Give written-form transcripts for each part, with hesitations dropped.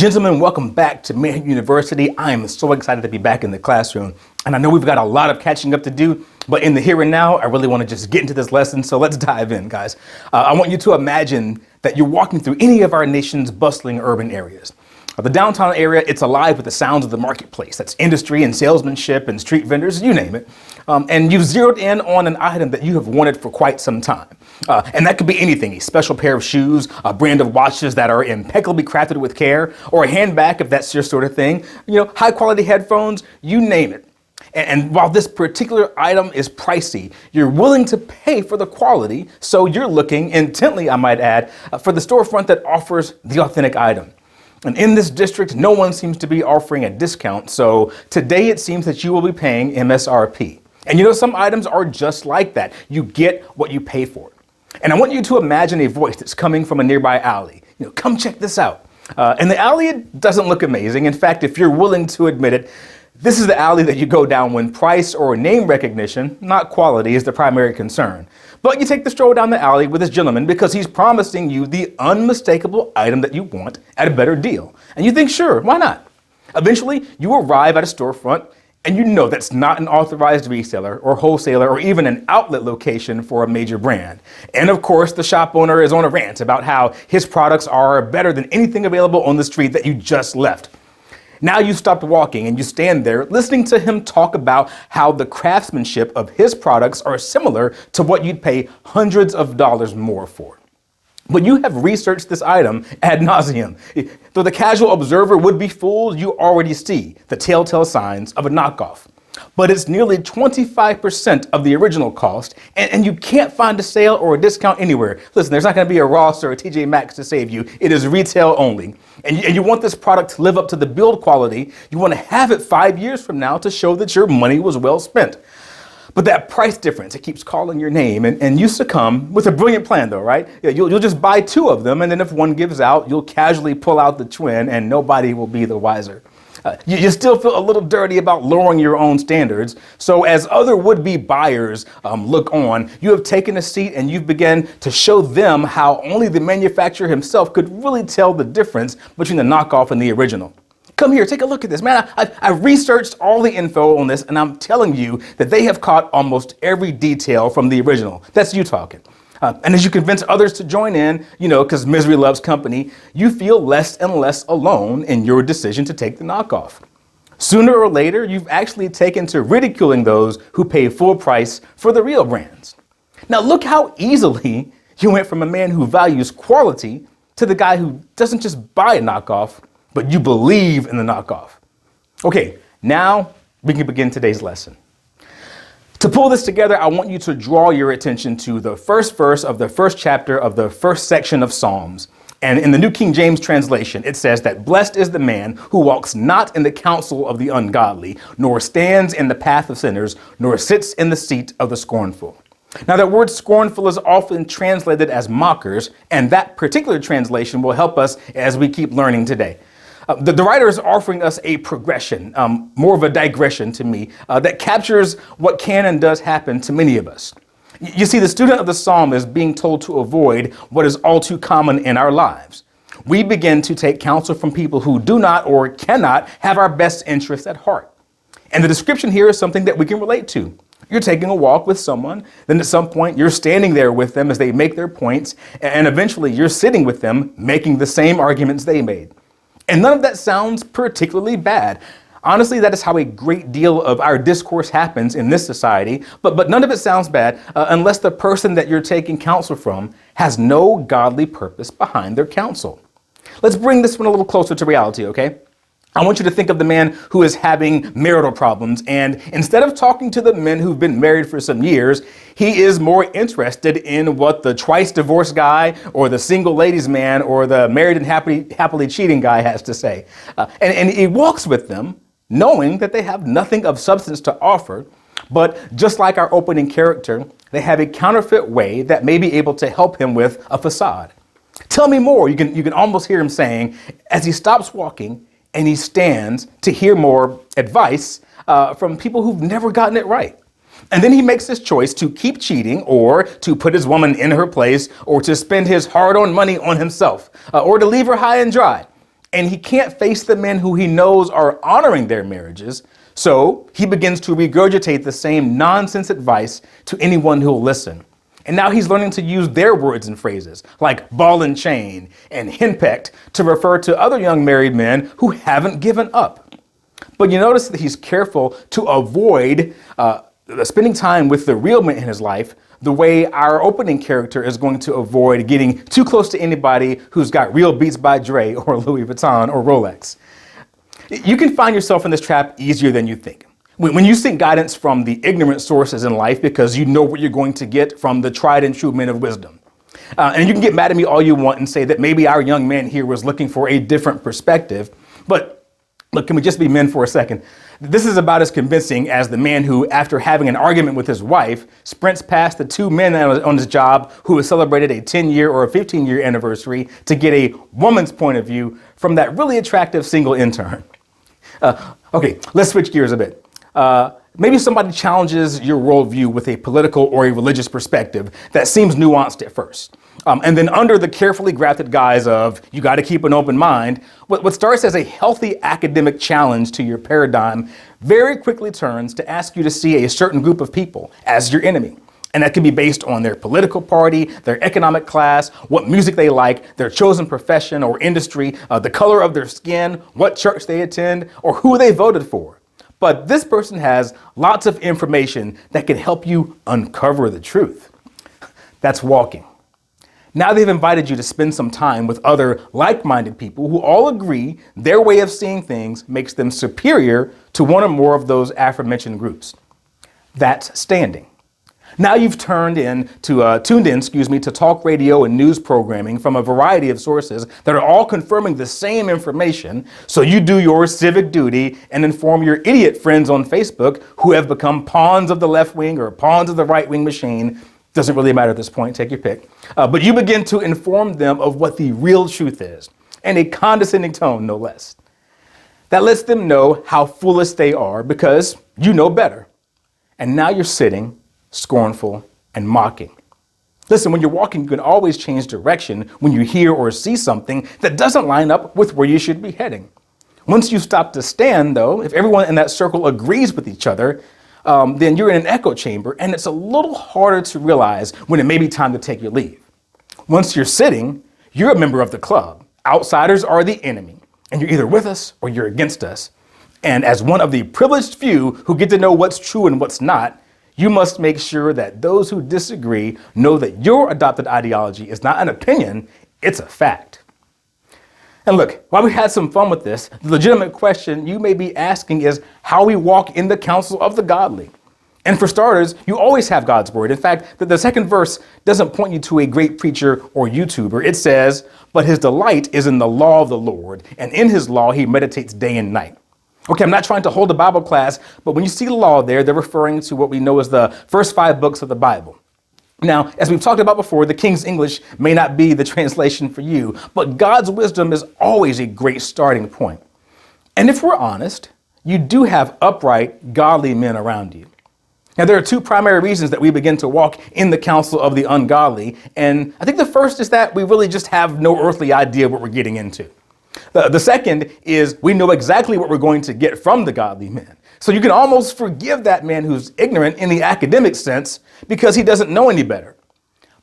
Gentlemen, welcome back to Mayhew University. I am so excited to be back in the classroom. And I know we've got a lot of catching up to do, but in the here and now, I really want to just get into this lesson. So let's dive in, guys. I want you to imagine that you're walking through any of our nation's bustling urban areas. The downtown area, it's alive with the sounds of the marketplace. That's industry and salesmanship and street vendors, you name it. And you've zeroed in on an item that you have wanted for quite some time. And that could be anything, a special pair of shoes, a brand of watches that are impeccably crafted with care, or a handbag if that's your sort of thing, high quality headphones, you name it. And while this particular item is pricey, you're willing to pay for the quality, so you're looking intently, I might add, for the storefront that offers the authentic item. And in this district, no one seems to be offering a discount, so today it seems that you will be paying MSRP. And some items are just like that. You get what you pay for. And I want you to imagine a voice that's coming from a nearby alley. Come check this out. And the alley, it doesn't look amazing. In fact, if you're willing to admit it, this is the alley that you go down when price or name recognition, not quality, is the primary concern. But you take the stroll down the alley with this gentleman because he's promising you the unmistakable item that you want at a better deal. And you think, sure, why not? Eventually, you arrive at a storefront and you know that's not an authorized reseller or wholesaler or even an outlet location for a major brand. And of course, the shop owner is on a rant about how his products are better than anything available on the street that you just left. Now you stopped walking and you stand there listening to him talk about how the craftsmanship of his products are similar to what you'd pay hundreds of dollars more for. But you have researched this item ad nauseum. Though the casual observer would be fooled, you already see the telltale signs of a knockoff. But it's nearly 25% of the original cost, and you can't find a sale or a discount anywhere. Listen, there's not going to be a Ross or a TJ Maxx to save you. It is retail only. And you want this product to live up to the build quality. You want to have it 5 years from now to show that your money was well spent. But that price difference, it keeps calling your name, and you succumb with a brilliant plan though, right? You'll just buy two of them, and then if one gives out, you'll casually pull out the twin and nobody will be the wiser. You still feel a little dirty about lowering your own standards. So as other would-be buyers look on, you have taken a seat and you've begun to show them how only the manufacturer himself could really tell the difference between the knockoff and the original. Come here, take a look at this. Man, I researched all the info on this and I'm telling you that they have caught almost every detail from the original. That's you talking. And as you convince others to join in, because misery loves company, you feel less and less alone in your decision to take the knockoff. Sooner or later, you've actually taken to ridiculing those who pay full price for the real brands. Now look how easily you went from a man who values quality to the guy who doesn't just buy a knockoff, but you believe in the knockoff. Okay, now we can begin today's lesson. To pull this together, I want you to draw your attention to the first verse of the first chapter of the first section of Psalms. And in the New King James translation, it says that blessed is the man who walks not in the counsel of the ungodly, nor stands in the path of sinners, nor sits in the seat of the scornful. Now that word scornful is often translated as mockers, and that particular translation will help us as we keep learning today. The writer is offering us a progression, more of a digression to me, that captures what can and does happen to many of us. You see, the student of the psalm is being told to avoid what is all too common in our lives. We begin to take counsel from people who do not or cannot have our best interests at heart. And the description here is something that we can relate to. You're taking a walk with someone, then at some point you're standing there with them as they make their points, and eventually you're sitting with them making the same arguments they made. And none of that sounds particularly bad. Honestly, that is how a great deal of our discourse happens in this society, but none of it sounds bad unless the person that you're taking counsel from has no godly purpose behind their counsel. Let's bring this one a little closer to reality, okay? I want you to think of the man who is having marital problems, and instead of talking to the men who've been married for some years, he is more interested in what the twice divorced guy or the single ladies man or the married and happily cheating guy has to say. And he walks with them knowing that they have nothing of substance to offer, but just like our opening character, they have a counterfeit way that may be able to help him with a facade. Tell me more, you can almost hear him saying as he stops walking, and he stands to hear more advice from people who've never gotten it right. And then he makes this choice to keep cheating or to put his woman in her place or to spend his hard-earned money on himself or to leave her high and dry. and he can't face the men who he knows are honoring their marriages. So he begins to regurgitate the same nonsense advice to anyone who'll listen. And now he's learning to use their words and phrases like ball and chain and henpecked to refer to other young married men who haven't given up. But you notice that he's careful to avoid spending time with the real men in his life the way our opening character is going to avoid getting too close to anybody who's got real Beats by Dre or Louis Vuitton or Rolex. You can find yourself in this trap easier than you think. When you seek guidance from the ignorant sources in life because you know what you're going to get from the tried and true men of wisdom. And you can get mad at me all you want and say that maybe our young man here was looking for a different perspective. But look, can we just be men for a second? This is about as convincing as the man who, after having an argument with his wife, sprints past the two men on his job who has celebrated a 10-year or a 15-year anniversary to get a woman's point of view from that really attractive single intern. Okay, let's switch gears a bit. Maybe somebody challenges your worldview with a political or a religious perspective that seems nuanced at first. And then under the carefully grafted guise of you got to keep an open mind, what starts as a healthy academic challenge to your paradigm very quickly turns to ask you to see a certain group of people as your enemy. And that can be based on their political party, their economic class, what music they like, their chosen profession or industry, the color of their skin, what church they attend, or who they voted for. But this person has lots of information that can help you uncover the truth. That's walking. Now they've invited you to spend some time with other like-minded people who all agree their way of seeing things makes them superior to one or more of those aforementioned groups. That's standing. Now you've tuned in to talk radio and news programming from a variety of sources that are all confirming the same information. So you do your civic duty and inform your idiot friends on Facebook who have become pawns of the left wing or pawns of the right wing machine. Doesn't really matter at this point, take your pick. But you begin to inform them of what the real truth is, in a condescending tone, no less. That lets them know how foolish they are because you know better. And now you're sitting scornful and mocking. Listen, when you're walking, you can always change direction when you hear or see something that doesn't line up with where you should be heading. Once you stop to stand, though, if everyone in that circle agrees with each other, then you're in an echo chamber, and it's a little harder to realize when it may be time to take your leave. Once you're sitting, you're a member of the club. Outsiders are the enemy, and you're either with us or you're against us. And as one of the privileged few who get to know what's true and what's not, you must make sure that those who disagree know that your adopted ideology is not an opinion, it's a fact. And look, while we had some fun with this, the legitimate question you may be asking is how we walk in the counsel of the godly. And for starters, you always have God's word. In fact, the second verse doesn't point you to a great preacher or YouTuber. It says, "But his delight is in the law of the Lord, and in his law he meditates day and night." Okay, I'm not trying to hold a Bible class, but when you see the law there, they're referring to what we know as the first 5 books of the Bible. Now, as we've talked about before, the King's English may not be the translation for you, but God's wisdom is always a great starting point. And if we're honest, you do have upright, godly men around you. Now, there are 2 primary reasons that we begin to walk in the counsel of the ungodly. And I think the first is that we really just have no earthly idea what we're getting into. The second is we know exactly what we're going to get from the godly men. So you can almost forgive that man who's ignorant in the academic sense because he doesn't know any better.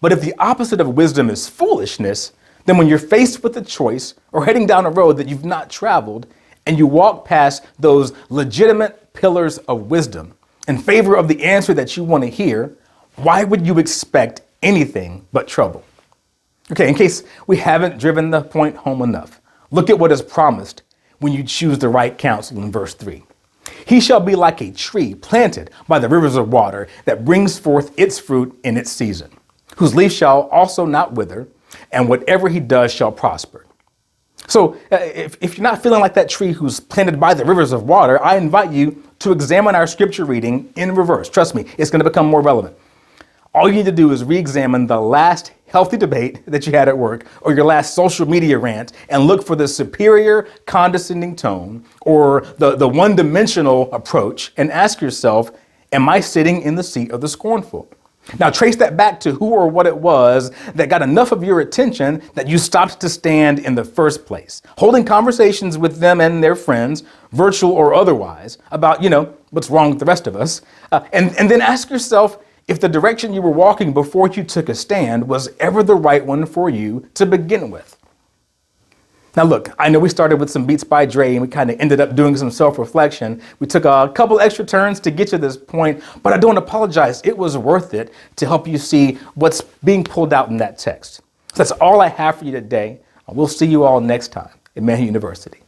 But if the opposite of wisdom is foolishness, then when you're faced with a choice or heading down a road that you've not traveled and you walk past those legitimate pillars of wisdom in favor of the answer that you want to hear, why would you expect anything but trouble? Okay, in case we haven't driven the point home enough, look at what is promised when you choose the right counsel in verse 3. He shall be like a tree planted by the rivers of water that brings forth its fruit in its season, whose leaf shall also not wither, and whatever he does shall prosper. So if you're not feeling like that tree who's planted by the rivers of water, I invite you to examine our scripture reading in reverse. Trust me, it's going to become more relevant. All you need to do is re-examine the last healthy debate that you had at work or your last social media rant and look for the superior condescending tone or the one-dimensional approach and ask yourself, am I sitting in the seat of the scornful? Now trace that back to who or what it was that got enough of your attention that you stopped to stand in the first place, holding conversations with them and their friends, virtual or otherwise, about, what's wrong with the rest of us. And then ask yourself if the direction you were walking before you took a stand was ever the right one for you to begin with. Now look, I know we started with some Beats by Dre and we kind of ended up doing some self-reflection. We took a couple extra turns to get to this point, but I don't apologize. It was worth it to help you see what's being pulled out in that text. So that's all I have for you today. We'll see you all next time at Manhood University.